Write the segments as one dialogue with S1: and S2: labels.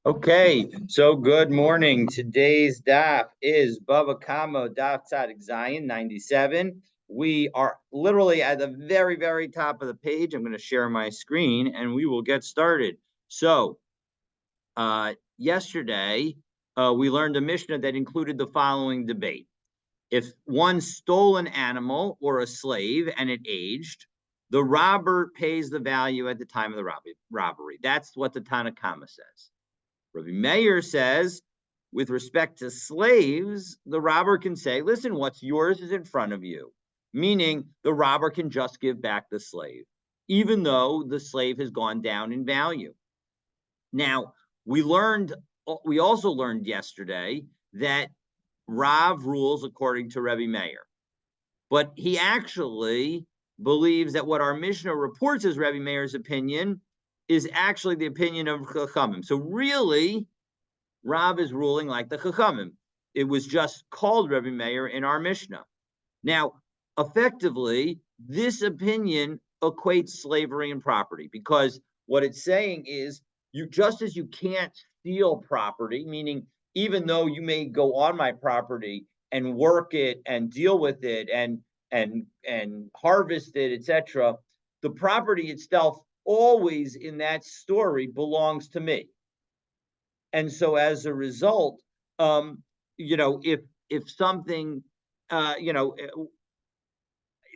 S1: Okay, so good morning. Today's daf is Bava Kamma daf Tzadik Zion 97. We are literally at the very, very top of the page. I'm going to share my screen and we will get started. So, yesterday, we learned a Mishnah that included the following debate. If one stole an animal or a slave and it aged, the robber pays the value at the time of the robbery. That's what the Tana Kamma says. Rabbi Meir says, with respect to slaves, the robber can say, listen, what's yours is in front of you, meaning the robber can just give back the slave, even though the slave has gone down in value. Now, we also learned yesterday that Rav rules according to Rabbi Meir, but he actually believes that what our Mishnah reports as Rabbi Meir's opinion is actually the opinion of Chachamim. So really, Rav is ruling like the Chachamim. It was just called Rabbi Meir in our Mishnah. Now, effectively, this opinion equates slavery and property, because what it's saying is, just as you can't steal property, meaning even though you may go on my property and work it and deal with it and harvest it, etc., the property itself always in that story belongs to me. And so as a result, if something,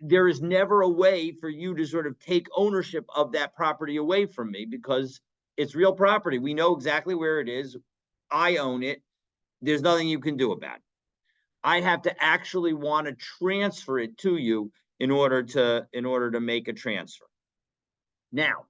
S1: there is never a way for you to sort of take ownership of that property away from me, because it's real property. We know exactly where it is. I own it. There's nothing you can do about it. I have to actually want to transfer it to you in order to make a transfer. Now,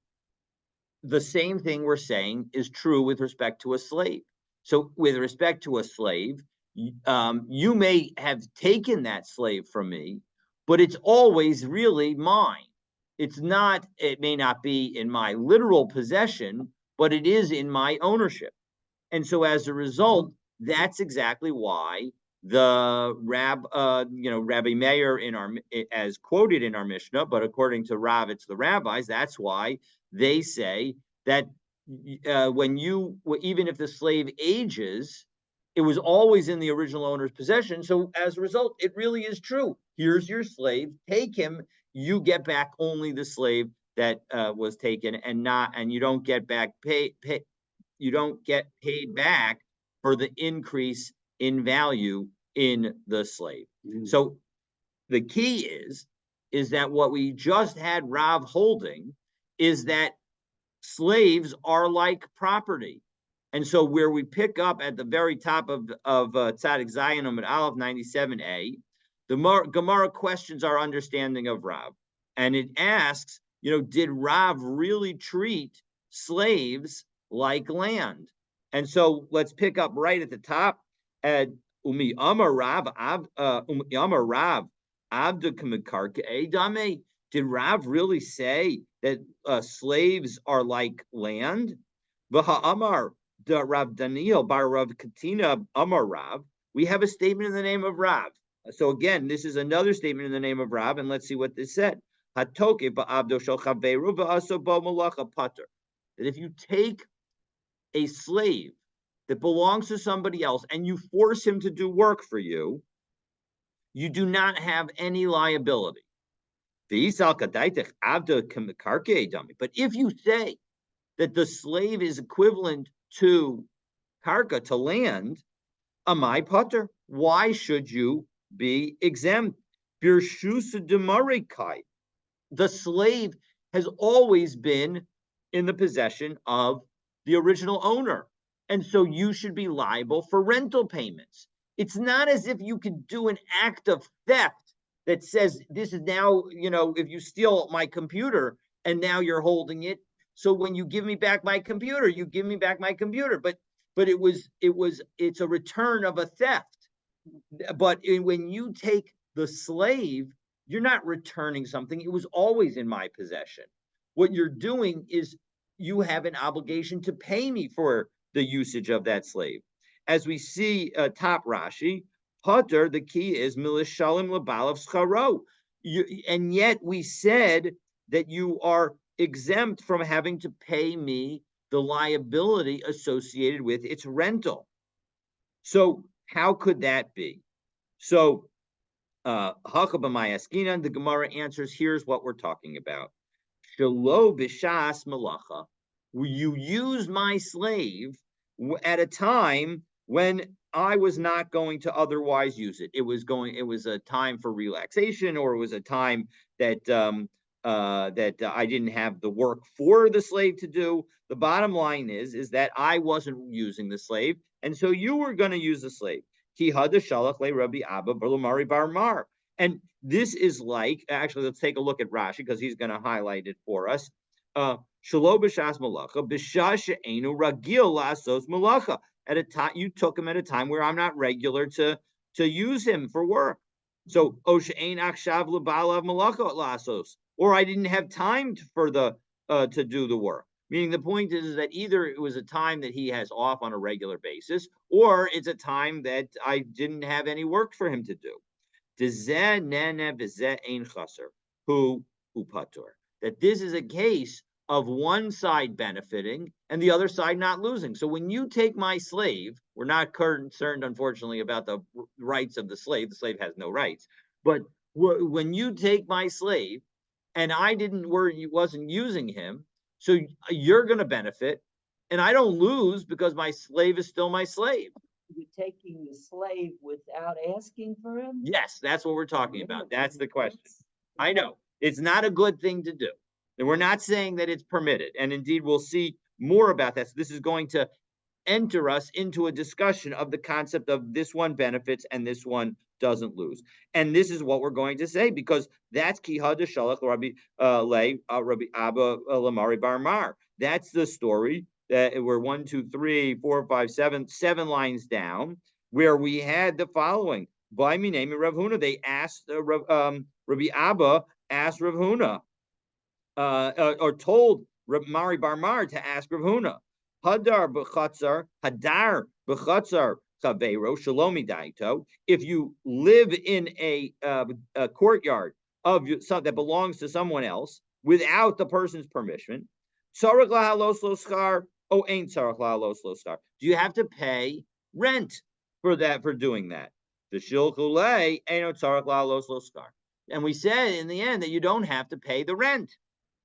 S1: the same thing we're saying is true with respect to a slave. So with respect to a slave, you may have taken that slave from me, but it's always really mine. It may not be in my literal possession, but it is in my ownership. And so as a result, that's exactly why the Rabbi Meir as quoted in our Mishnah, but according to Rav, it's the rabbis. That's why they say that even if the slave ages, it was always in the original owner's possession. So as a result, it really is true. Here's your slave. Take him. You get back only the slave that was taken, and you don't get back you don't get paid back for the increase in value in the slave. Mm-hmm. So the key is that what we just had Rav holding is that slaves are like property. And so where we pick up at the very top of Tzadik Zion at Aleph 97a, the Gemara questions our understanding of Rav. And it asks, did Rav really treat slaves like land? And so let's pick up right at the top at Umi Amar Rav Abda Kamikarke Dame. Did Rav really say that slaves are like land? Vaha Amar da Rav Daniel bar Rav Katina Amar Rav. We have a statement in the name of Rav. So again, this is another statement in the name of Rav, and let's see what this said. Hatoke ba'abdo shel chaveru v'aso bo malacha pater. That if you take a slave that belongs to somebody else and you force him to do work for you, you do not have any liability. But if you say that the slave is equivalent to karka, to land, amai pater, why should you be exempt? The slave has always been in the possession of the original owner, and so you should be liable for rental payments. It's not as if you could do an act of theft that says this is now, if you steal my computer and now you're holding it, so when you give me back my computer, you give me back my computer. But it's a return of a theft. But when you take the slave, you're not returning something. It was always in my possession. What you're doing is you have an obligation to pay me for the usage of that slave. As we see top Rashi, Pater, the key is milishalim labalav scharo. And yet we said that you are exempt from having to pay me the liability associated with its rental. So how could that be? So Hakabamayaskinan, the Gemara answers, here's what we're talking about. Shelo b'shas malacha. You use my slave at a time when I was not going to otherwise use it. It was a time for relaxation, or it was a time that I didn't have the work for the slave to do. The bottom line is that I wasn't using the slave, and so you were going to use the slave. Ki hada shalach le Rabbi Abba Barlamari Barmar. And this is like, actually, let's take a look at Rashi because he's going to highlight it for us. Shelo b'shas malacha, b'shas she'enu ragil lasos malacha. At a time, you took him at a time where I'm not regular to use him for work. So, o she'ein achshav lebalav malacha lasos, or I didn't have time for the to do the work. Meaning the point is that either it was a time that he has off on a regular basis, or it's a time that I didn't have any work for him to do. That this is a case of one side benefiting and the other side not losing. So when you take my slave, we're not concerned, unfortunately, about the rights of the slave. The slave has no rights. But when you take my slave and I wasn't using him, so you're going to benefit and I don't lose because my slave is still my slave.
S2: You're taking the slave without asking for him?
S1: Yes, that's what we're talking about. That's the question. I know. It's not a good thing to do. And we're not saying that it's permitted. And indeed, we'll see more about that. So this is going to enter us into a discussion of the concept of this one benefits and this one doesn't lose. And this is what we're going to say, because that's Kihada Shalach Rabbi Rabbi Abba Lamari Barmar. That's the story that we're 1, 2, 3, 4, 5, 7 lines down, where we had the following. By me name Rav Huna, they asked Rabbi Abba asked Rav Huna, or told Rav Mari Barmar to ask Rav Huna. Hadar b'chatzar chavero shalomi daito. If you live in a courtyard that belongs to someone else without the person's permission, tzarich lahalos lo schar o ein tzarich lahalos lo schar. Do you have to pay rent for doing that? The shilchulei eno tzarich lahalos lo schar. And we said in the end that you don't have to pay the rent.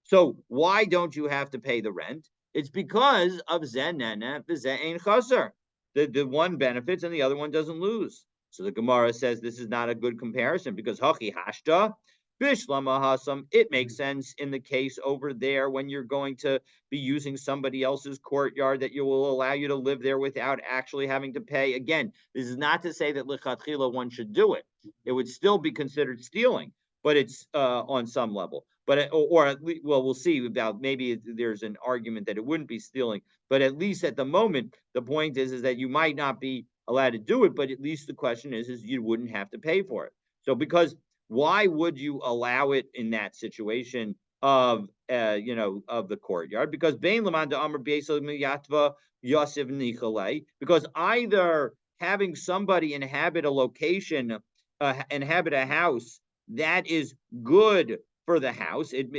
S1: So why don't you have to pay the rent? It's because of zenena v'ze'ein chaser. The one benefits and the other one doesn't lose. So the Gemara says this is not a good comparison, because hachi hashta bishlama hasam. It makes sense in the case over there when you're going to be using somebody else's courtyard, that you will allow you to live there without actually having to pay. Again, this is not to say that lichatchila one should do it. It would still be considered stealing, but it's on some level. But or at least, well, we'll see about, maybe there's an argument that it wouldn't be stealing, but at least at the moment, the point is that you might not be allowed to do it, but at least the question is you wouldn't have to pay for it. So because why would you allow it in that situation of of the courtyard? Because Bain Lamanda Amr Yatva Yosef Nichale, because either having somebody inhabit a location, inhabit a house that is good for the house, it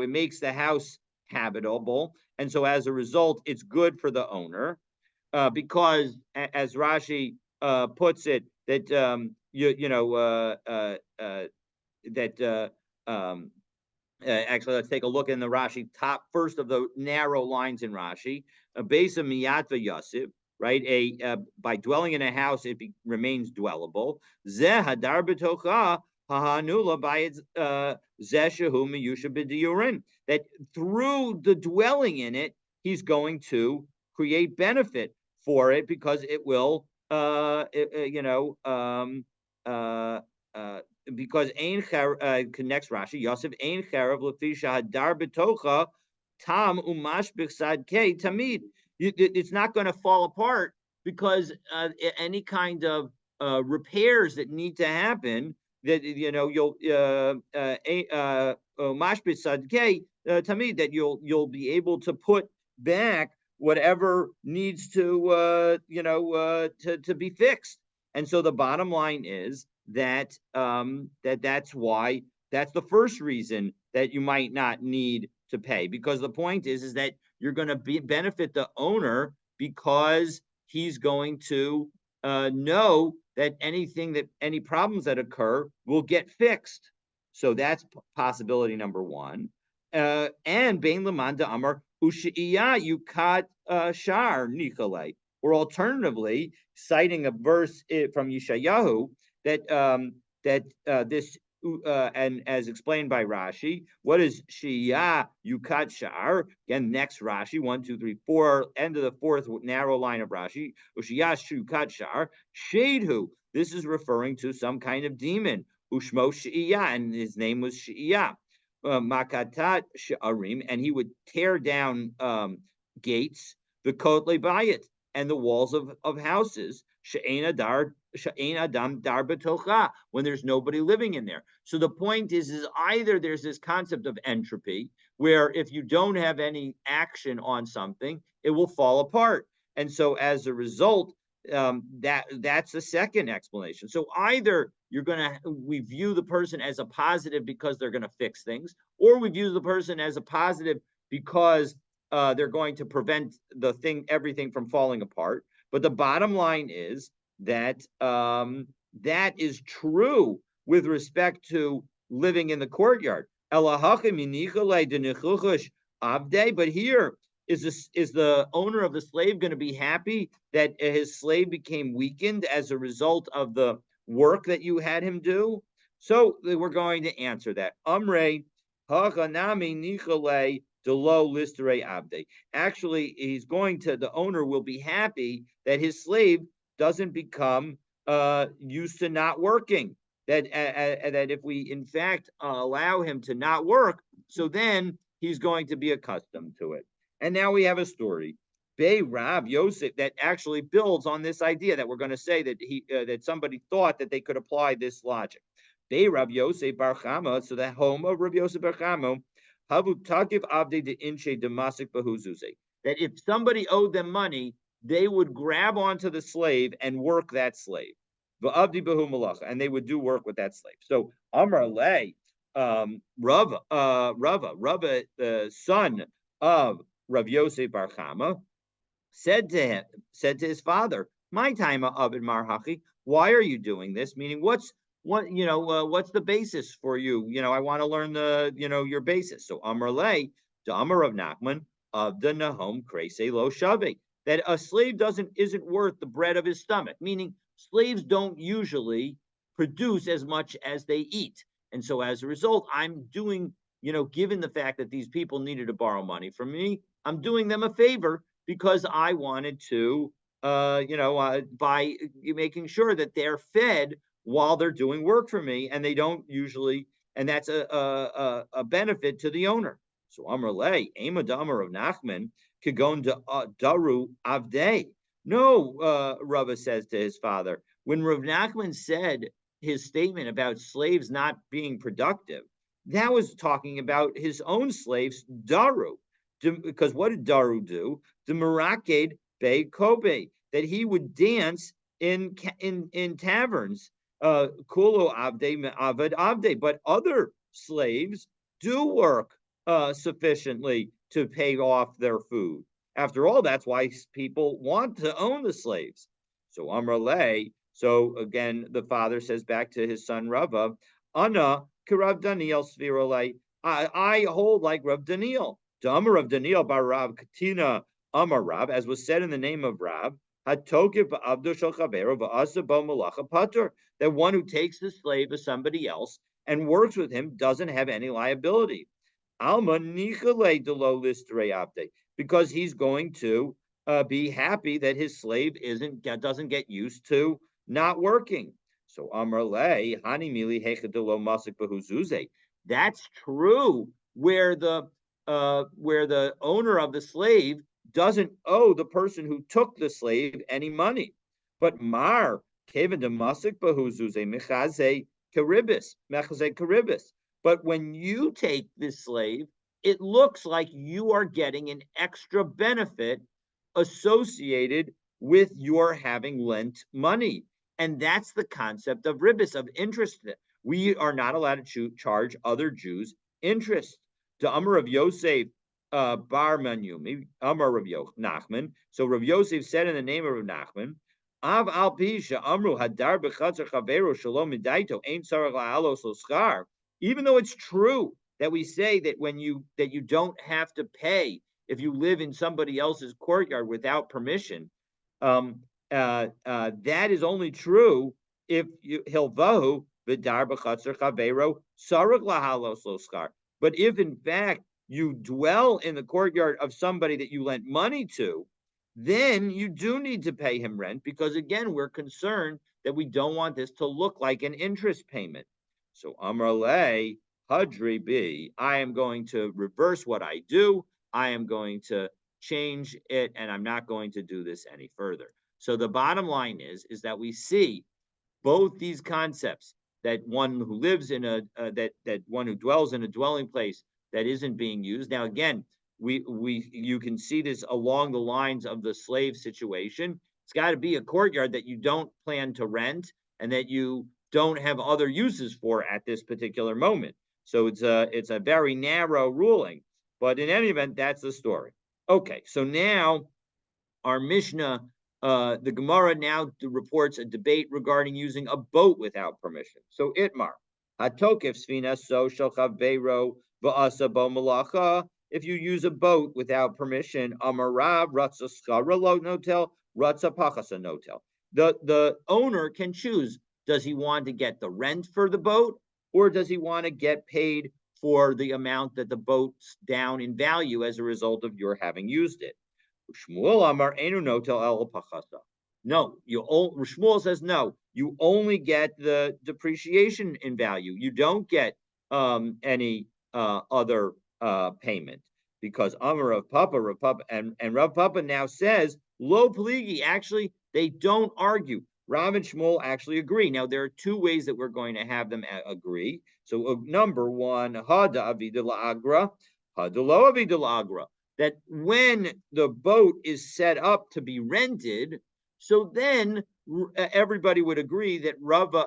S1: makes the house habitable, and so as a result, it's good for the owner, because as Rashi puts it, that actually, let's take a look in the Rashi, top first of the narrow lines in Rashi. Besa miyatva Yosef, right? By dwelling in a house, it remains dwellable. Zeh hadar b'tocha hahanula by zeshahu miyusha b'diyurin. That through the dwelling in it, he's going to create benefit for it, because it will, because ein connects Rashi, Yosef ein charav lefisha hadar betocha tam umash b'chsad kei tamid. It's not going to fall apart, because any kind of repairs that need to happen, that you'll umash b'chsad kei tamid, that you'll be able to put back whatever needs to be fixed. And so the bottom line is that that's the first reason that you might not need to pay, because the point is that you're going to benefit the owner because he's going to know that any problems that occur will get fixed. So that's possibility number one. And Bain Lamanda Amar Ushiya Yukat Shar Nikolai. Or alternatively, citing a verse from Yeshayahu that this and as explained by Rashi, what is Shia Yukat Shar? Again, next Rashi, 1, 2, 3, 4, end of the fourth narrow line of Rashi, Ushia Yukat Shar, Shadhu. This is referring to some kind of demon, Ushmo Shia, and his name was Shia. Makatat Sha'arim, and he would tear down gates, the Kotle Bayit, and the walls of houses, She'ein Adam Dar B'tocha, when there's nobody living in there. So the point is either there's this concept of entropy, where if you don't have any action on something, it will fall apart. And so as a result, that's the second explanation. So either we view the person as a positive because they're gonna fix things, or we view the person as a positive because they're going to prevent everything from falling apart. But the bottom line is that that is true with respect to living in the courtyard. But here, is the owner of the slave going to be happy that his slave became weakened as a result of the work that you had him do? So we're going to answer that. Amre hachanami nichale delo listere abde. Actually, the owner will be happy that his slave doesn't become used to not working. That if we in fact allow him to not work, so then he's going to be accustomed to it. And now we have a story, Bey Rab Yosef, that actually builds on this idea that we're going to say that that somebody thought that they could apply this logic. Bey Rab Yosef Bar Chama, so the home of Rab Yosef Bar Chama, Havu Takiv Avde de Inche Damasik Bahuzuze, that if somebody owed them money, they would grab onto the slave and work that slave. And they would do work with that slave. So Amar Le, Rava, the son of Rav Yosef Bar Chama, said to his father, "My time of Marhachi, why are you doing this? Meaning, what's the basis for you? I want to learn your basis." So Amar Le, the Amar of Nachman of the Nahom Krese Lo Shabe, that a slave isn't worth the bread of his stomach, meaning slaves don't usually produce as much as they eat. And so as a result, I'm doing, given the fact that these people needed to borrow money from me, I'm doing them a favor because I wanted to, by making sure that they're fed while they're doing work for me, and they don't usually, and that's a benefit to the owner. So Amar Le, Ema Damar of Nachman, Kagon Daru Avdei. No, Rava says to his father, when Rav Nachman said his statement about slaves not being productive, that was talking about his own slaves, Daru. Because what did Daru do? The Meraked Be Kobe, that he would dance in taverns. Kulo Avde Avad Avde, but other slaves do work sufficiently to pay off their food. After all, that's why people want to own the slaves. So Amar Le, so again, the father says back to his son Rava, Anna Karav Daniel Svirole, I hold like Rav Daniel. The Amar of Daniel bar Rav Katina Amar Rav, as was said in the name of Rav, Hatokiv Abdu Shal Chavero V'asa Bo Malacha Pater, that one who takes the slave of somebody else and works with him doesn't have any liability. Alma Nichale Delo Listre Abde, because he's going to be happy that his slave doesn't get used to not working. So Amar Le Hani Mili Hechadelo Masik Bahuzuze. That's true where the owner of the slave doesn't owe the person who took the slave any money. But Mar Kevin de Masik Bahuzuze Mechaze Karibis. But when you take this slave, it looks like you are getting an extra benefit associated with your having lent money. And that's the concept of ribis, of interest. We are not allowed to charge other Jews interest. The Amr of Yosef bar Manumi, Amar Rav Nachman. So Rav Yosef said in the name of Rav Nachman, Av al pisha amru hadar bechatzer chavero shalom midaito ein tzarach la'alos l'schar. Even though it's true that we say that you don't have to pay if you live in somebody else's courtyard without permission, that is only true if you hilvahu v'dar b'chatzer chavero tzarach la'alos l'schar. But if in fact you dwell in the courtyard of somebody that you lent money to, then you do need to pay him rent because, again, we're concerned that we don't want this to look like an interest payment. So, Amrale, Hadri B, I am going to reverse what I do. I am going to change it, and I'm not going to do this any further. So, the bottom line is that we see both these concepts that one who lives in that one who dwells in a dwelling place that isn't being used. Now, again, you can see this along the lines of the slave situation. It's got to be a courtyard that you don't plan to rent and that you don't have other uses for at this particular moment. So it's a very narrow ruling, but in any event, that's the story. Okay, so now our Mishnah, the Gemara now reports a debate regarding using a boat without permission. So Itmar, Hatokef Sfina so Shalchavero Va'asa Bo Malacha. If you use a boat without permission, Amarav Ratza Skara Notel, Ratza Pachasa Notel. The owner can choose, does he want to get the rent for the boat, or does he want to get paid for the amount that the boat's down in value as a result of your having used it? Shmuel Amar Enu Notel El Pachasa. No, Shmuel says no. You only get the depreciation in value. You don't get any other payment because Amar Rav Papa, and Rav Papa now says Lo Pligi. Actually, they don't argue. Rav and Shmuel actually agree. Now there are two ways that we're going to have them agree. So number one, Hada Avida La'agra, Hada Lo Avida La'agra. That when the boat is set up to be rented, so then everybody would agree that Rava,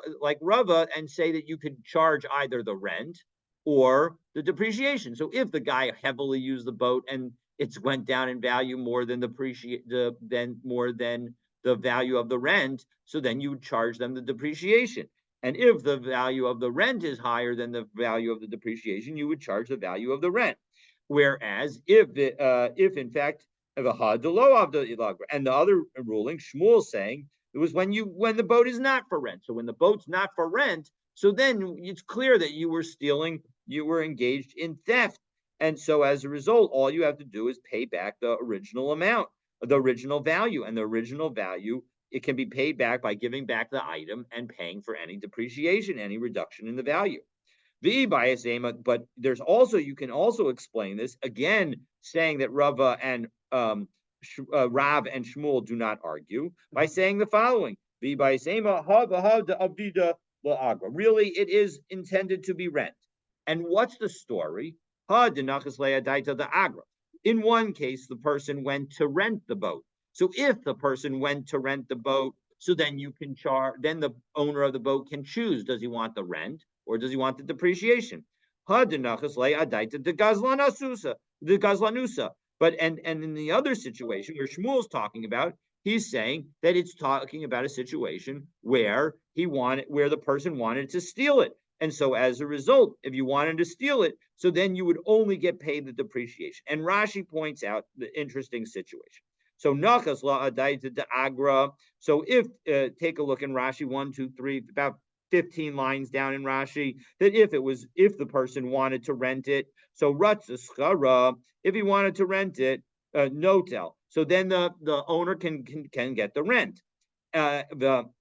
S1: and say that you could charge either the rent or the depreciation. So if the guy heavily used the boat and it's went down in value more than the value of the rent, so then you would charge them the depreciation. And if the value of the rent is higher than the value of the depreciation, you would charge the value of the rent. Whereas if in fact and the other ruling, Shmuel saying it was when the boat is not for rent. So when the boat's not for rent, so then it's clear that you were stealing, you were engaged in theft. And so as a result, all you have to do is pay back the original amount, the original value. And the original value, it can be paid back by giving back the item and paying for any depreciation, any reduction in the value. But there's also, you can also explain this again, saying that Rava and Rav and Shmuel do not argue by saying the following: really, it is intended to be rent. And what's the story? In one case, the person went to rent the boat. So if the person went to rent the boat, so then you can then the owner of the boat can choose, does he want the rent or does he want the depreciation? But in the other situation where Shmuel's talking about, he's saying that it's talking about a situation where the person wanted to steal it. And so as a result, if you wanted to steal it, so then you would only get paid the depreciation. And Rashi points out the interesting situation. So nachas la adaita de agra. So if take a look in Rashi 1, 2, 3, about 15 lines down in Rashi, that if the person wanted to rent it, so ratzaschara, if he wanted to rent it, notel. So then the owner can get the rent. So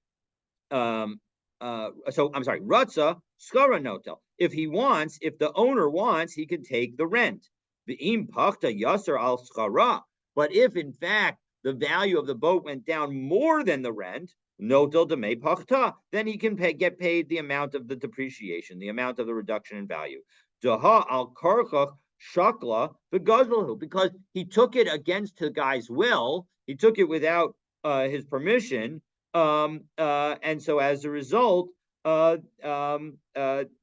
S1: I'm sorry, ratza skara notel. If the owner wants, he could take the rent. The im pachta yasser al skara. But if, in fact, the value of the boat went down more than the rent, notel de me pachta, then he can get paid the amount of the depreciation, the amount of the reduction in value. Daha al karchach shakla begazlahu, because he took it against the guy's will, he took it without his permission, and so as a result,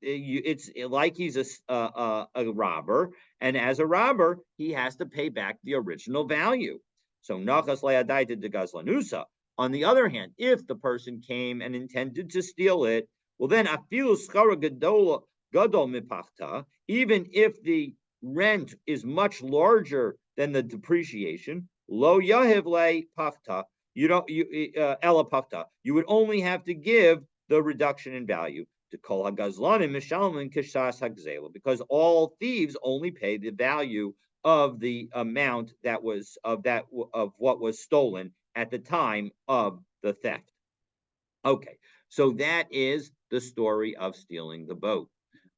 S1: it's like he's a robber, and as a robber, he has to pay back the original value. So nachas le'adaita de gazlanusa. On the other hand, if the person came and intended to steal it, well, then afilu schara gadol mipachta, even if the rent is much larger than the depreciation, lo yahiv le pachta. You don't you ela pachta. You would only have to give the reduction in value to kol hagazlanim mishalmin kishas hagzela, because all thieves only pay the value of the amount that was of what was stolen at the time of the theft. Okay, so that is the story of stealing the boat.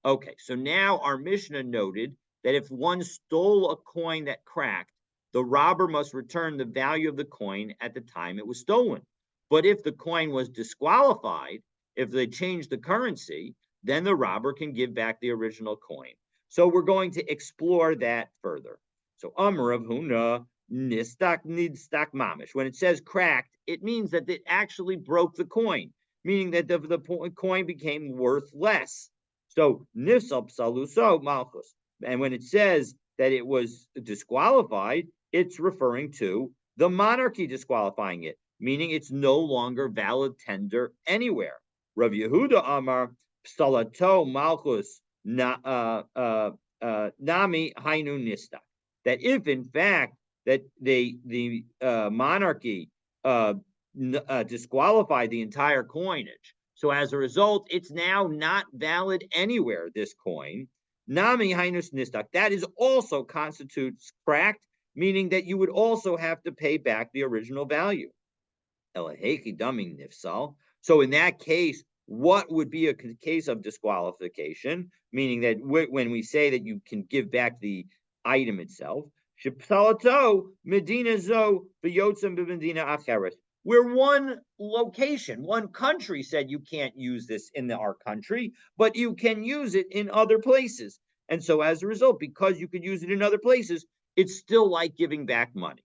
S1: Okay, so now our Mishnah noted that if one stole a coin that cracked, the robber must return the value of the coin at the time it was stolen. But if the coin was disqualified, if they changed the currency, then the robber can give back the original coin. So we're going to explore that further. So Amr of Huna nistak nidstak mamish. When it says cracked, it means that it actually broke the coin, meaning that the coin became worth less. So nifsal psaluso malchus. And when it says that it was disqualified, it's referring to the monarchy disqualifying it, meaning it's no longer valid tender anywhere. Rav Yehuda Amar psalato malchus nami hainu nista. That if in fact that the monarchy disqualified the entire coinage, so as a result, it's now not valid anywhere, this coin. Nami hainus nistak. That is also constitutes cracked, meaning that you would also have to pay back the original value. Elaheki duming nifsal. So in that case, what would be a case of disqualification? Meaning that when we say that you can give back the item itself, shepsalato medina zo beyotzem b'medina acheres, where one location, one country said you can't use this in our country, but you can use it in other places. And so as a result, because you could use it in other places, it's still like giving back money.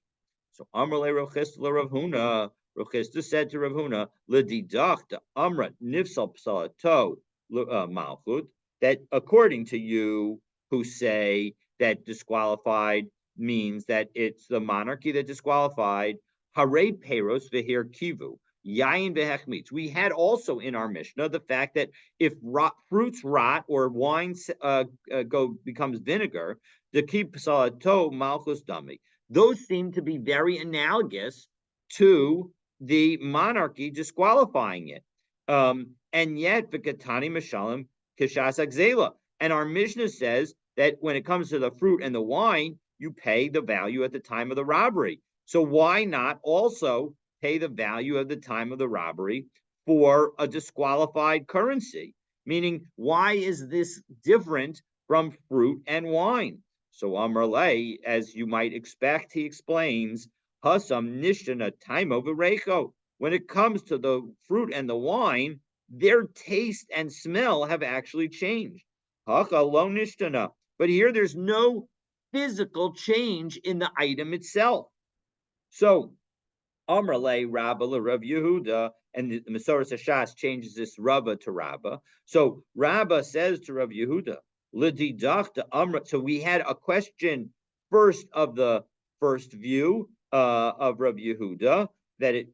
S1: So Amrle Rochista Rav Huna, Rochista said to Rav Huna, L'didachta Amra Nifsal Psalato Malchut, that according to you who say that disqualified means that it's the monarchy that disqualified, Hare Peros Vehir Kivu, Yain Vehechmitz. We had also in our Mishnah the fact that if fruits rot or wine becomes vinegar, the Kib Psalato Malchus Dami. Those seem to be very analogous to the monarchy disqualifying it. And yet, Vikatani Mishalim Kishas Agzela. And our Mishnah says that when it comes to the fruit and the wine, you pay the value at the time of the robbery. So why not also pay the value at the time of the robbery for a disqualified currency? Meaning, why is this different from fruit and wine? So Amrle, as you might expect, he explains, Hasam nishtana taimo v'recho. When it comes to the fruit and the wine, their taste and smell have actually changed. Hacha lo nishtana. But here there's no physical change in the item itself. So Amrle Rabba Rav Yehuda, and the Masoras Hashas changes this Rabba to Rabba. So Rabba says to Rav Yehuda, so we had a question first of the first view of Rav Yehuda that it,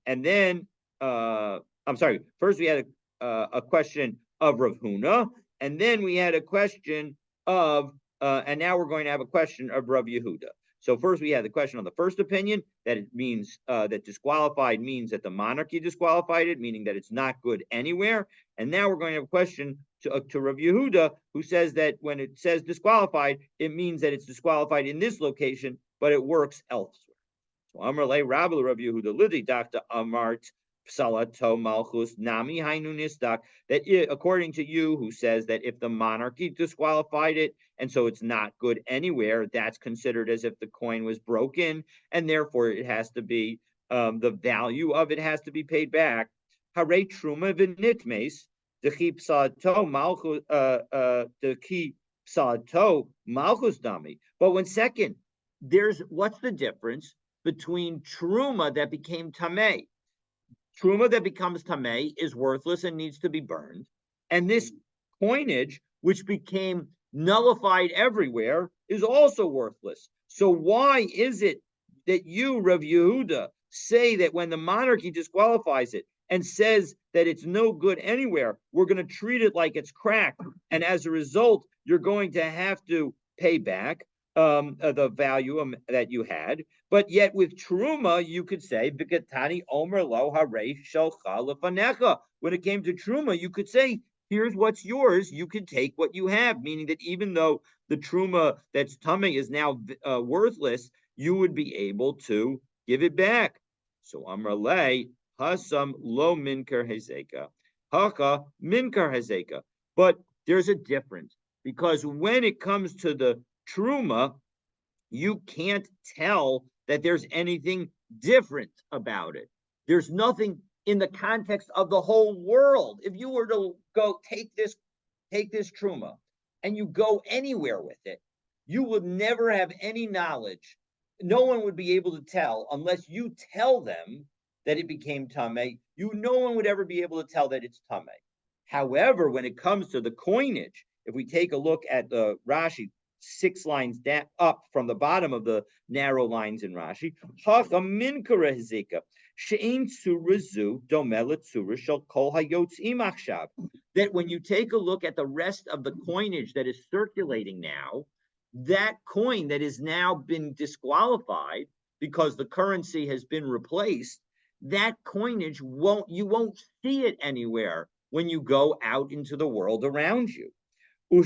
S1: and then I'm sorry. First we had a question of Rav Huna, and then we had a question of, and now we're going to have a question of Rav Yehuda. So first we had the question on the first opinion, that it means that disqualified means that the monarchy disqualified it, meaning that it's not good anywhere. And now we're going to have a question to Rav Yehuda, who says that when it says disqualified, it means that it's disqualified in this location, but it works elsewhere. So Amrle Rabbi Rav Yehuda Lidi Dr. Amart Psalato Malchus Nami Hainu Nistak, that according to you, who says that if the monarchy disqualified it, and so it's not good anywhere, that's considered as if the coin was broken, and therefore it has to be the value of it has to be paid back. Hare Truma V'nitmes Dechi Psalato Malchus Dechi Psalato Malchus Dami. But when second, what's the difference between Truma that became Tameh? Truma that becomes tamei is worthless and needs to be burned. And this coinage, which became nullified everywhere, is also worthless. So why is it that you, Rav Yehuda, say that when the monarchy disqualifies it and says that it's no good anywhere, we're going to treat it like it's cracked, and as a result, you're going to have to pay back the value that you had. But yet with Truma, you could say, "V'katani omer lo harei shalcha lefanecha." When it came to Truma, you could say, "Here's what's yours. You can take what you have." Meaning that even though the Truma that's tummy is now worthless, you would be able to give it back. So Amar Le Hasam lo minker hezeka, haka minker hezeka. But there's a difference because when it comes to the Truma, you can't tell that there's anything different about it. There's nothing in the context of the whole world. If you were to go take this truma and you go anywhere with it, you would never have any knowledge. No one would be able to tell unless you tell them that it became tamei. No one would ever be able to tell that it's tamei. However, when it comes to the coinage, if we take a look at the Rashi 6 lines down, up from the bottom of the narrow lines in Rashi, that when you take a look at the rest of the coinage that is circulating now, that coin that has now been disqualified because the currency has been replaced, that coinage you won't see it anywhere when you go out into the world around you. And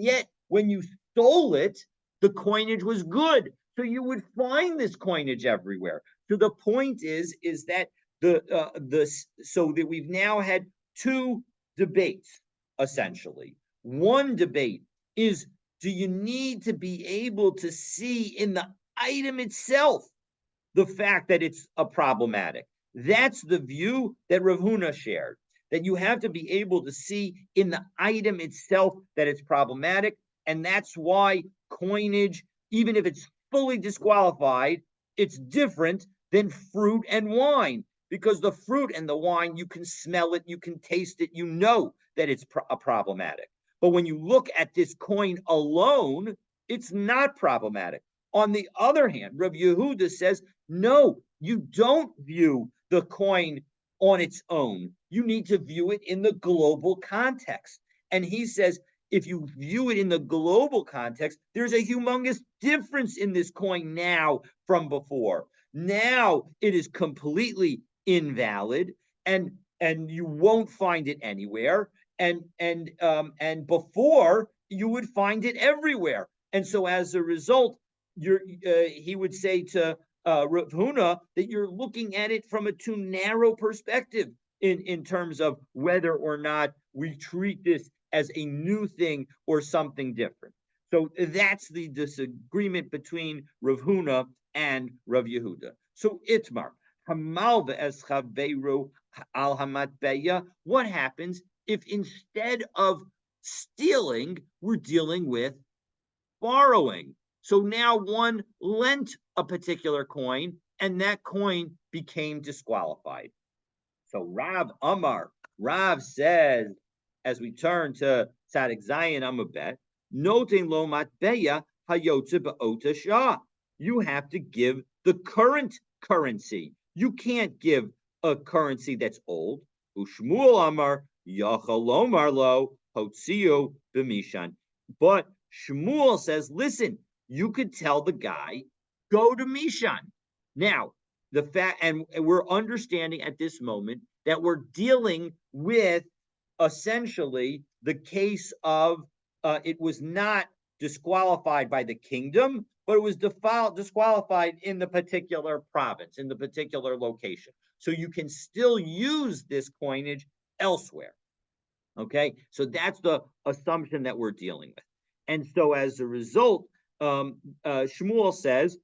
S1: yet, when you stole it, the coinage was good. So you would find this coinage everywhere. So the point is that so that we've now had two debates, essentially. One debate is, do you need to be able to see in the item itself the fact that it's a problematic? That's the view that Rav Huna shared, that you have to be able to see in the item itself that it's problematic. And that's why coinage, even if it's fully disqualified, it's different than fruit and wine, because the fruit and the wine, you can smell it, you can taste it, you know that it's problematic. But when you look at this coin alone, it's not problematic. On the other hand, Rav Yehuda says, no, you don't view the coin on its own. You need to view it in the global context. And he says, if you view it in the global context, there's a humongous difference in this coin now from before. Now it is completely invalid, and you won't find it anywhere. And before you would find it everywhere. And so as a result, he would say to Rav Huna that you're looking at it from a too narrow perspective in terms of whether or not we treat this as a new thing or something different. So that's the disagreement between Rav Huna and Rav Yehuda. So Itmar, Hamalva es chaveru al hamatbeya. What happens if instead of stealing, we're dealing with borrowing? So now one lent a particular coin, and that coin became disqualified. So Rav says, as we turn to Tzadik Zayin Amabet, noting lo matbeya hayotze ba'ota shah. You have to give the current currency. You can't give a currency that's old. Ushmuel Amar Yachalomar lo Hotziu b'mishan. But Shmuel says, listen, you could tell the guy, go to Mishan. Now, the fact, and we're understanding at this moment that we're dealing with essentially the case of it was not disqualified by the kingdom, but it was disqualified in the particular province, in the particular location. So you can still use this coinage elsewhere. Okay, so that's the assumption that we're dealing with. And so as a result, Shmuel says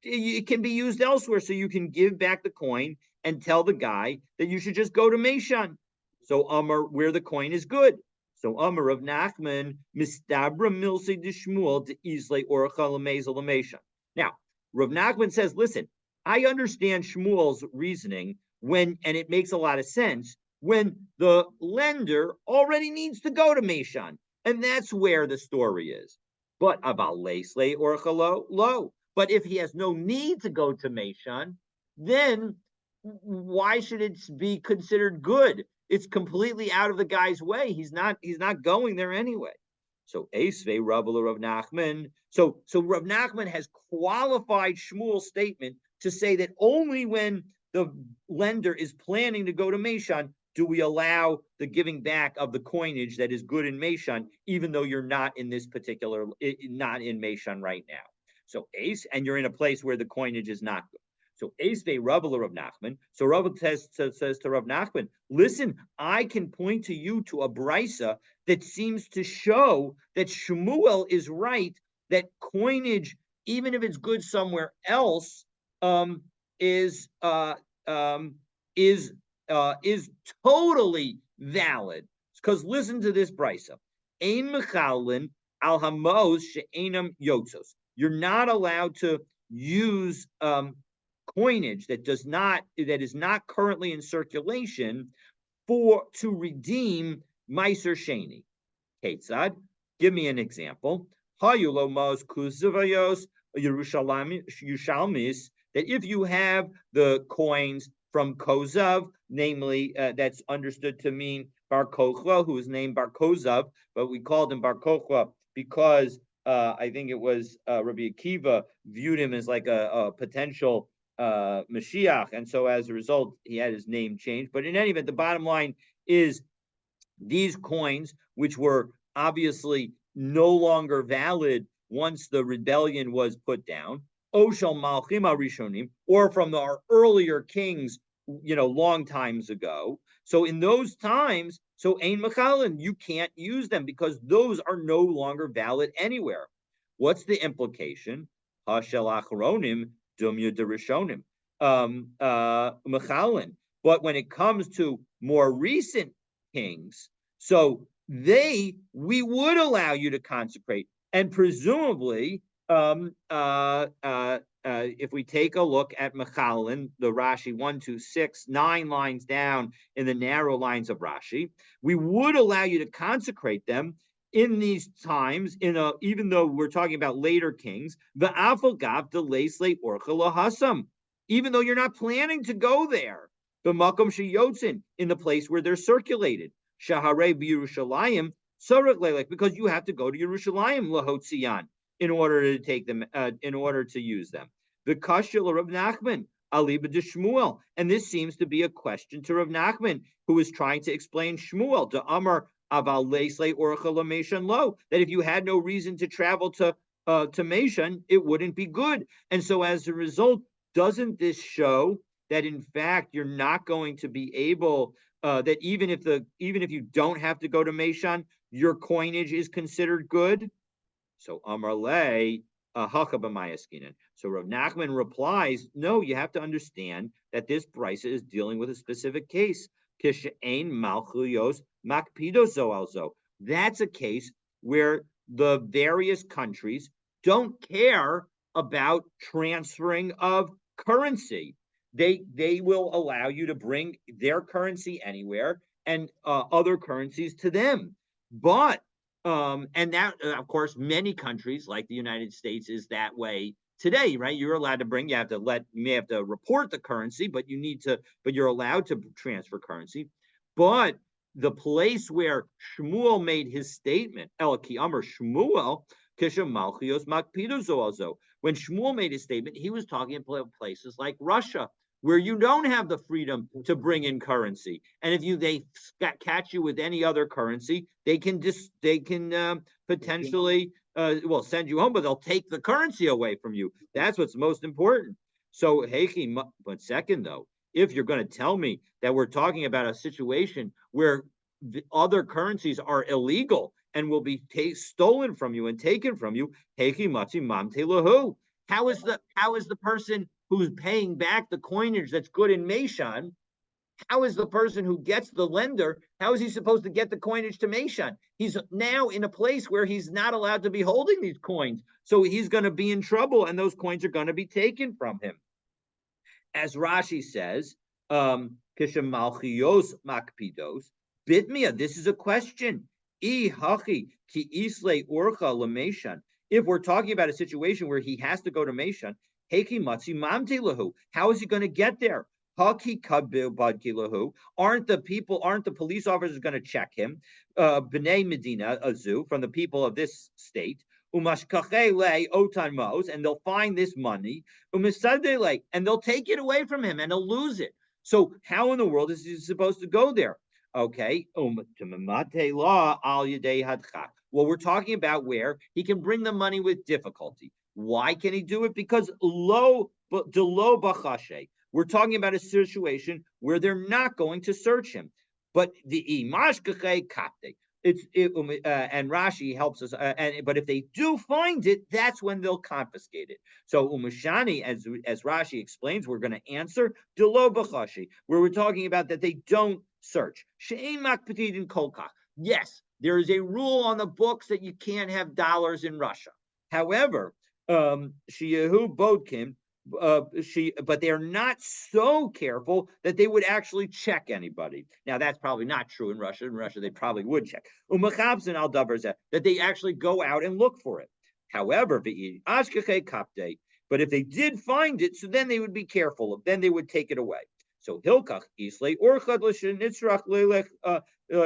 S1: it can be used elsewhere. So you can give back the coin and tell the guy that you should just go to Meshan. So Amar, where the coin is good. So Amar of Nachman, Mistabra Milse de Shmuel de Islay Oracha Lameza Lameshan. Now, Rav Nachman says, listen, I understand Shmuel's reasoning and it makes a lot of sense when the lender already needs to go to Meshan. And that's where the story is. But about Lesley or Chalo, low. But if he has no need to go to Meshan, then why should it be considered good? It's completely out of the guy's way. He's not going there anyway. So Esvei Rav Nachman. So Rav Nachman has qualified Shmuel's statement to say that only when the lender is planning to go to Meshan do we allow the giving back of the coinage that is good in Meshan, even though you're not in this particular, not in Meshan right now. So Ace, and you're in a place where the coinage is not good. So Esvei Rav Nachman. So Rav says to Rav Nachman, listen, I can point to you to a brisa that seems to show that Shmuel is right, that coinage, even if it's good somewhere else, is totally valid. Because listen to this brisa: Ein mechalin al hamos she'enam yotzos. You're not allowed to use coinage that is not currently in circulation to redeem Meiser Sheni. Ketzad, give me an example. Hayulomos kuzavayos Yerushalmis, that if you have the coins from Kozav, namely that's understood to mean Bar Kochva, who is named Bar Kozav, but we called him Bar Kochva because I think it was Rabbi Akiva viewed him as like a potential Mashiach, and so as a result, he had his name changed. But in any event, the bottom line is these coins, which were obviously no longer valid once the rebellion was put down, Oshal Malchim Rishonim, or from our earlier kings, long times ago. So in those times, so Ein Machalin, you can't use them because those are no longer valid anywhere. What's the implication? Hashel Achronim Dumya Derishonim Machalin. But when it comes to more recent kings, so we would allow you to consecrate, and presumably, if we take a look at Mechalin, the Rashi 1, 2, 6, 9 lines down in the narrow lines of Rashi, we would allow you to consecrate them in these times. Even though we're talking about later kings, the Afagav de Lesley Orcha Hasam, even though you're not planning to go there, the Makom Sheyotzin, in the place where they're circulated. Shaharei b'Yerushalayim, Sorek Lelek, because you have to go to Yerushalayim lahotziyan in order to take them, in order to use them. The Kashil of Rav Nachman, Aliba de Shmuel, and this seems to be a question to Rav Nachman, who is trying to explain Shmuel to Amar Aval Lesley Orcha LaMeshan Lo, that if you had no reason to travel to Meshan, it wouldn't be good. And so as a result, doesn't this show that in fact you're not going to be able, that even if you don't have to go to Meshan, your coinage is considered good? So Amar Le Hacha b'mayaskinan. So Rav Nachman replies, no, you have to understand that this brisa is dealing with a specific case. Kishe'ein malchuyos makpidos zoalzo. That's a case where the various countries don't care about transferring of currency. They will allow you to bring their currency anywhere and other currencies to them. But and that, of course, many countries like the United States is that way today, right? You're allowed to bring. You may have to report the currency, but you're allowed to transfer currency. But the place where Shmuel made his statement, El Ki Amar Shmuel, Kisha Malchios Makpidozoazo. When Shmuel made his statement, he was talking about places like Russia, where you don't have the freedom to bring in currency, and if they catch you with any other currency, they can potentially send you home, but they'll take the currency away from you. That's what's most important. So Heichi, but second though, if you're going to tell me that we're talking about a situation where the other currencies are illegal and will be stolen from you and taken from you, Heichi Matzi Mamte Lahu. How is the person who's paying back the coinage that's good in Meshan, how is the person who gets the lender, how is he supposed to get the coinage to Meshan? He's now in a place where he's not allowed to be holding these coins. So he's going to be in trouble and those coins are going to be taken from him. As Rashi says, Kishemalchios makpidos, bitmia, this is a question. I hachi ki isle orcha lemeshan. If we're talking about a situation where he has to go to Meshan, heki matzi mamte lahu, how is he going to get there? Haki kabbil badki lahu, aren't the police officers going to check him? Bnei Medina azu, from the people of this state, umashkachele otan mos, and they'll find this money, umisadele, and they'll take it away from him and he'll lose it. So how in the world is he supposed to go there? Okay, law al hadchak. Well, we're talking about where he can bring the money with difficulty. Why can he do it? Because lo bachashe. We're talking about a situation where they're not going to search him. But the imashkache kapte. And Rashi helps us. But if they do find it, that's when they'll confiscate it. So umashani, as Rashi explains, we're going to answer delo b'chashi, where we're talking about that they don't search. She'ein makpatid kolkach. Yes, there is a rule on the books that you can't have dollars in Russia. However, Sheyahu Bodkin, but they're not so careful that they would actually check anybody. Now that's probably not true in Russia. In Russia, they probably would check. Umachabzin al that they actually go out and look for it. However, but if they did find it, so then they would be careful. Then they would take it away. So hilkach islay orchad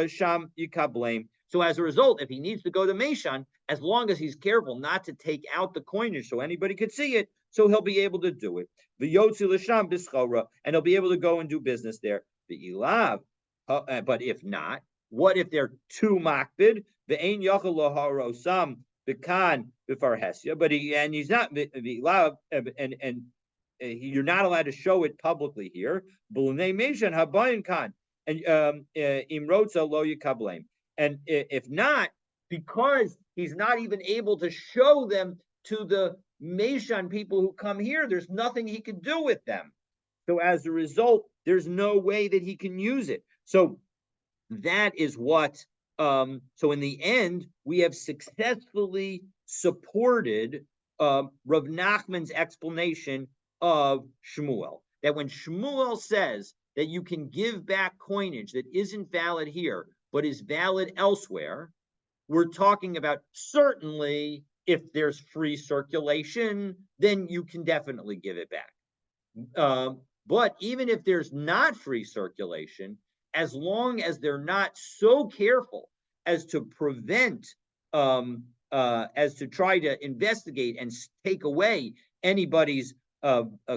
S1: sham yikablame. So as a result, if he needs to go to Meshan, as long as he's careful not to take out the coinage so anybody could see it, so he'll be able to do it. The Yotzi l'sham bischora, and he'll be able to go and do business there. The ilav, but if not, what if they're too makbid? The ein yachal laharosam bekan b'farhesia, but he's not the ilav, and you're not allowed to show it publicly here. B'lunei meshan habayin kan, and imrotza lo yikablem. And if not, because he's not even able to show them to the Meshan people who come here, there's nothing he can do with them. So as a result, there's no way that he can use it. So that is what, so in the end, we have successfully supported Rav Nachman's explanation of Shmuel. That when Shmuel says that you can give back coinage that isn't valid here, but is valid elsewhere, we're talking about certainly if there's free circulation, then you can definitely give it back. But even if there's not free circulation, as long as they're not so careful as to prevent, as to try to investigate and take away anybody's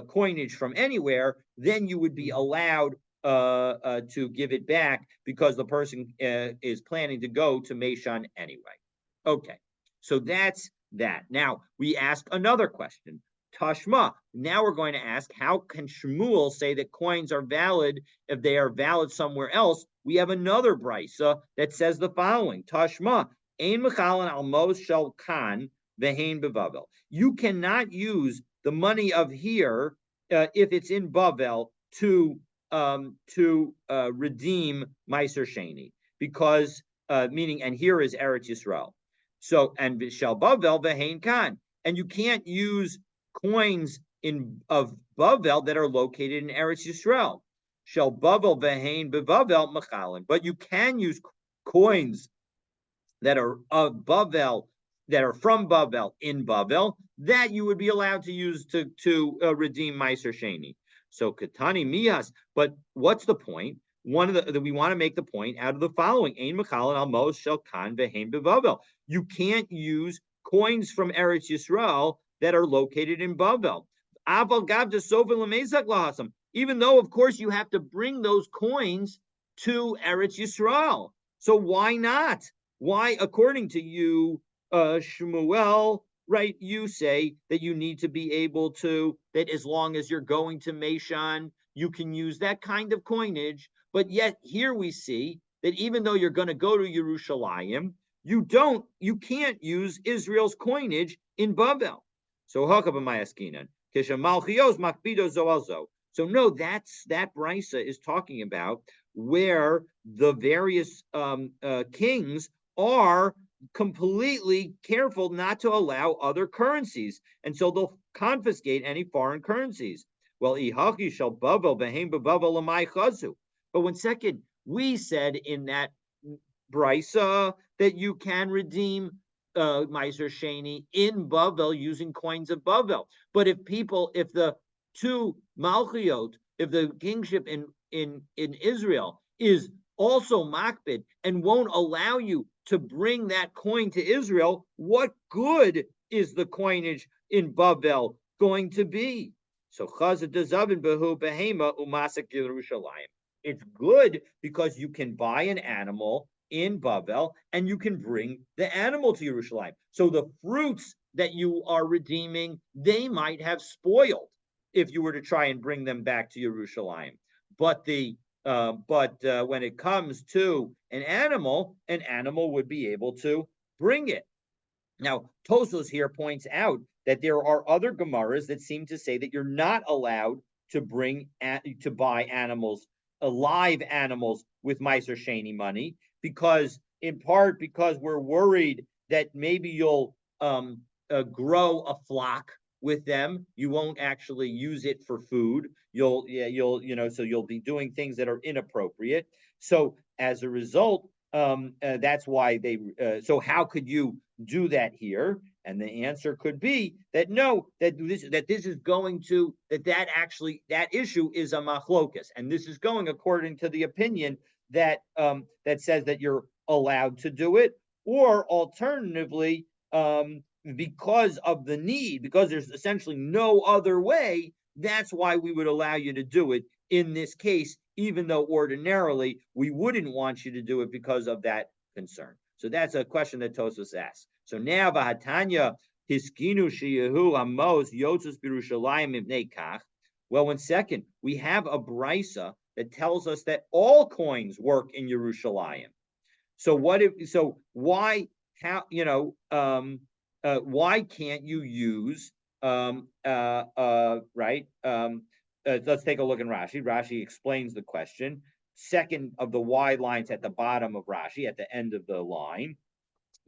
S1: coinage from anywhere, then you would be allowed to give it back because the person is planning to go to Meshan anyway. Okay, so that's that. Now we ask another question. Tashma. Now we're going to ask, how can Shmuel say that coins are valid if they are valid somewhere else? We have another brisa that says the following: Tashma. Ein mechalan almos shel kan vehein bevavel. You cannot use the money of here if it's in Bavel to redeem Meiser Sheni, because meaning, and here is Eretz Yisrael. So, and Shel Bavel vehein kan, and you can't use coins of Bavel that are located in Eretz Yisrael. Shel Bavel vehein bevavel mechalan, but you can use coins that are of Bavel, that are from Bavel in Bavel, that you would be allowed to use to redeem Meiser Sheni. So Katani Miyas, but what's the point? One of the we want to make the point out of the following: Ein Mechalan al Mos Shel Kan Vehein Bevavel. You can't use coins from Eretz Yisrael that are located in Bavel. Aval Gav de Sofin Lemezak Lahasam. Even though, of course, you have to bring those coins to Eretz Yisrael. So why not? Why, according to you, Shmuel, right, you say that you need to be able to, that as long as you're going to Meshan, you can use that kind of coinage. But yet here we see that even though you're going to go to Yerushalayim, you can't use Israel's coinage in Bavel. So Hakabamayas Kinan, Kisha Malchios Makbido Zoalzo. So no, that brisa is talking about where the various kings are completely careful not to allow other currencies, and so they'll confiscate any foreign currencies. Well, ihachi shall bavel behem bavel lamai chazu. But when second, we said in that brisa that you can redeem Meiser Sheni in Bavel using coins of Bavel. But if the two Malchiot, if the kingship in Israel is also makbid and won't allow you to bring that coin to Israel, what good is the coinage in Bavel going to be? So Chazad Dezavin Behu Behema Umasak Yerushalayim. It's good because you can buy an animal in Bavel and you can bring the animal to Yerushalayim. So the fruits that you are redeeming, they might have spoiled if you were to try and bring them back to Yerushalayim. But when it comes to an animal would be able to bring it. Now, Tosos here points out that there are other Gemaras that seem to say that you're not allowed to buy animals, live animals with Meiser Sheni money, because in part because we're worried that maybe you'll grow a flock with them. You won't actually use it for food. So you'll be doing things that are inappropriate. So as a result, that's why so how could you do that here? And the answer could be that no, that this is going to that issue is a machlokas, and this is going according to the opinion that says that you're allowed to do it, or alternatively, because of the need, because there's essentially no other way. That's why we would allow you to do it in this case, even though ordinarily we wouldn't want you to do it because of that concern. So that's a question that Tosos asks. So now Vahatanya Hiskinu Shiyahu Amos Yotzes Birushalayim Ibnei Kach. Well, one second, we have a brisa that tells us that all coins work in Yerushalayim. So why why can't you use right? Let's take a look in Rashi. Rashi explains the question. Second of the wide lines at the bottom of Rashi, at the end of the line.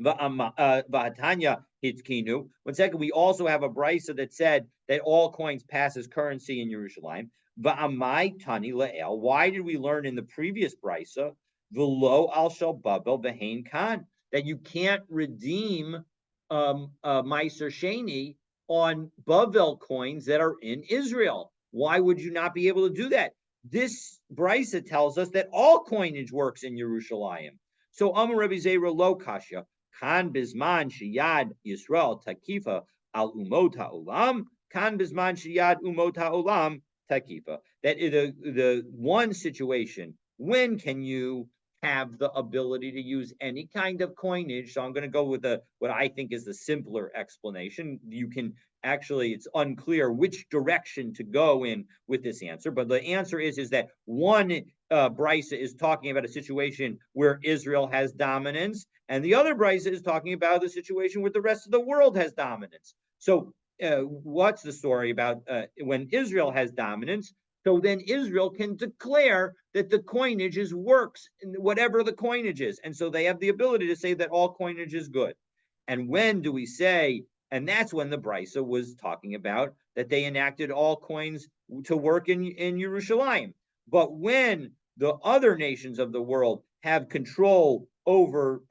S1: V'atanya hitkinu. One second, we also have a brisa that said that all coins pass as currency in Yerushalayim. V'amai tani le'el. Why did we learn in the previous brisa v'lo al shel babel v'hein kan, that you can't redeem Meiser Sheni on Bavel coins that are in Israel? Why would you not be able to do that? This brisa tells us that all coinage works in Yerushalayim. So Amar Rabbi Zera lo kasha kan bisman shiyad Yisrael takifa al umot ha'olam kan bisman shiyad umot ha'olam takifa. That is the one situation. When can you have the ability to use any kind of coinage? So I'm going to go with what I think is the simpler explanation. You can actually, it's unclear which direction to go in with this answer, but the answer is that one brisa is talking about a situation where Israel has dominance, and the other brisa is talking about the situation where the rest of the world has dominance. So what's the story about when Israel has dominance? So then Israel can declare that the coinage works, whatever the coinage is. And so they have the ability to say that all coinage is good. And when do we say, and that's when the brisa was talking about that they enacted all coins to work in Yerushalayim. But when the other nations of the world have control over,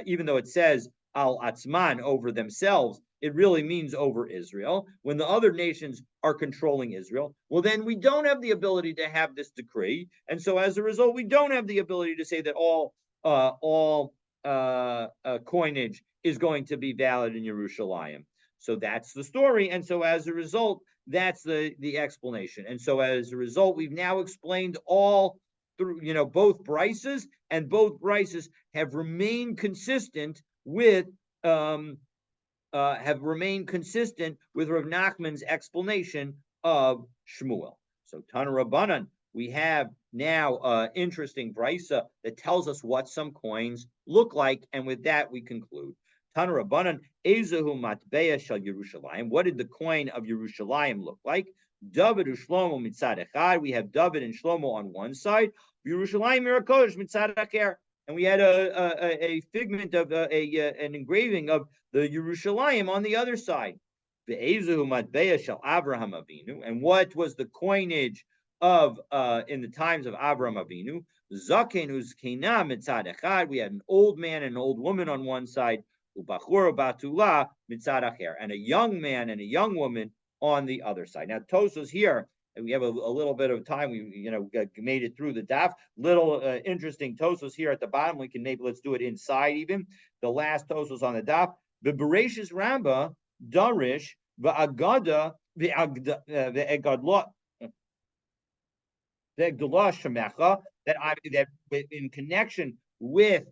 S1: even though it says al atzman, over themselves, it really means over Israel. When the other nations are controlling Israel, well, then we don't have the ability to have this decree, and so as a result, we don't have the ability to say that all coinage is going to be valid in Yerushalayim. So that's the story, and so as a result, that's the explanation. And so as a result, we've now explained all through, both brises, and both brises have remained consistent with Rav Nachman's explanation of Shmuel. So Tana Rabbanan, we have now interesting brisa that tells us what some coins look like, and with that we conclude. Tana Rabbanan, Ezehu Matbeya Shel Yerushalayim. What did the coin of Yerushalayim look like? David u'Shlomo mitzad echad. We have David and Shlomo on one side. Yerushalayim Mirakodesh mitzad acher. And we had a figment of an engraving of the Yerushalayim on the other side. Ve'ezu matbeya shel Avraham Avinu. And what was the coinage of in the times of Avraham Avinu? Zaken uzkena mitzad echad. We had an old man and an old woman on one side. Ubachur batula mitzad acher. And a young man and a young woman on the other side. Now, Tosos here, and we have a little bit of time. We made it through the daf. Little interesting Tosos here at the bottom. We can maybe let's do it inside even. The last Tosos on the daf. The Bereshis Ramba Darish v'agada v'egadla shemecha, that in connection with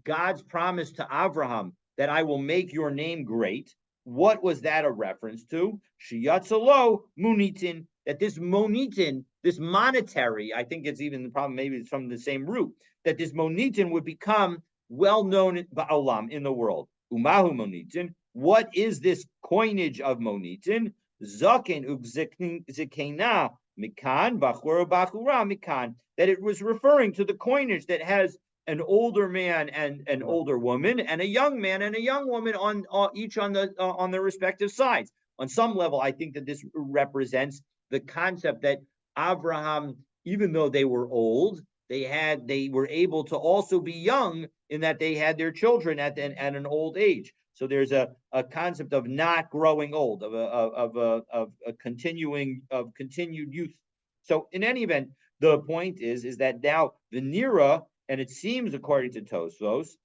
S1: God's promise to Avraham that I will make your name great. What was that a reference to? Shiyatzalo munitin, that this monitin, this monetary, I think it's even the problem, maybe it's from the same root, that this monitin would become well known ba'olam, in the world. Umahu monitin, what is this coinage of monitin? Zaken ugzikena mikan, bachura bachura mikan, that it was referring to the coinage that has an older man and an older woman, and a young man and a young woman on each on their respective sides. On some level, I think that this represents the concept that Abraham, even though they were old, they were able to also be young in that they had their children at an old age. So there's a concept of not growing old, of continued youth. So in any event, the point is that now the Nira. And it seems, according to Tosfos,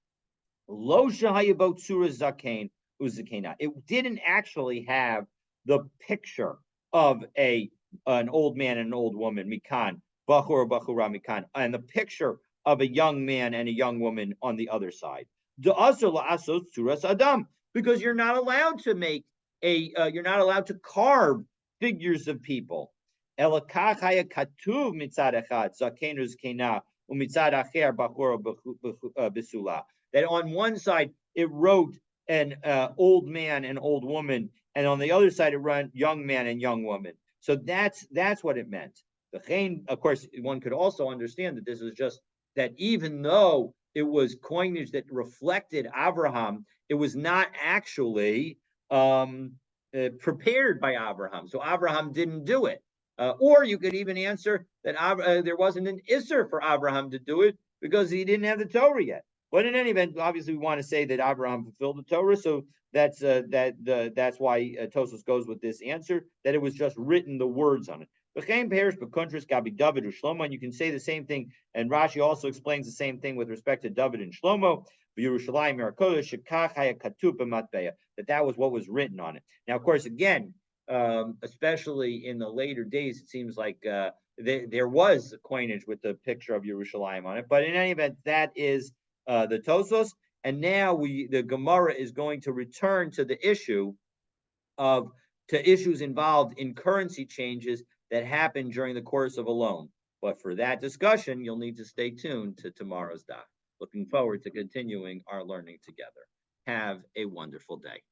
S1: lo shahayabot surah zakein uzakena. It didn't actually have the picture of an old man and an old woman, mikan, bachur bachura mikan, and the picture of a young man and a young woman on the other side. Da'asur la'asot suras adam, because you're not allowed to make you're not allowed to carve figures of people. Elakach haya katuv mitzad echad zakein uzakena. That on one side it wrote an old man and old woman, and on the other side it wrote young man and young woman. So that's what it meant. Of course, one could also understand that this is just that even though it was coinage that reflected Abraham, it was not actually prepared by Abraham. So Abraham didn't do it. Or you could even answer that there wasn't an Isser for Abraham to do it because he didn't have the Torah yet. But in any event, obviously we want to say that Abraham fulfilled the Torah, so that's why Tosfos goes with this answer, that it was just written, the words on it. And you can say the same thing, and Rashi also explains the same thing with respect to David and Shlomo. That was what was written on it. Now, of course, again, especially in the later days, it seems like there was coinage with the picture of Yerushalayim on it. But in any event, that is the Tosfos. And now the Gemara is going to return to the issue to issues involved in currency changes that happen during the course of a loan. But for that discussion, you'll need to stay tuned to tomorrow's daf. Looking forward to continuing our learning together. Have a wonderful day.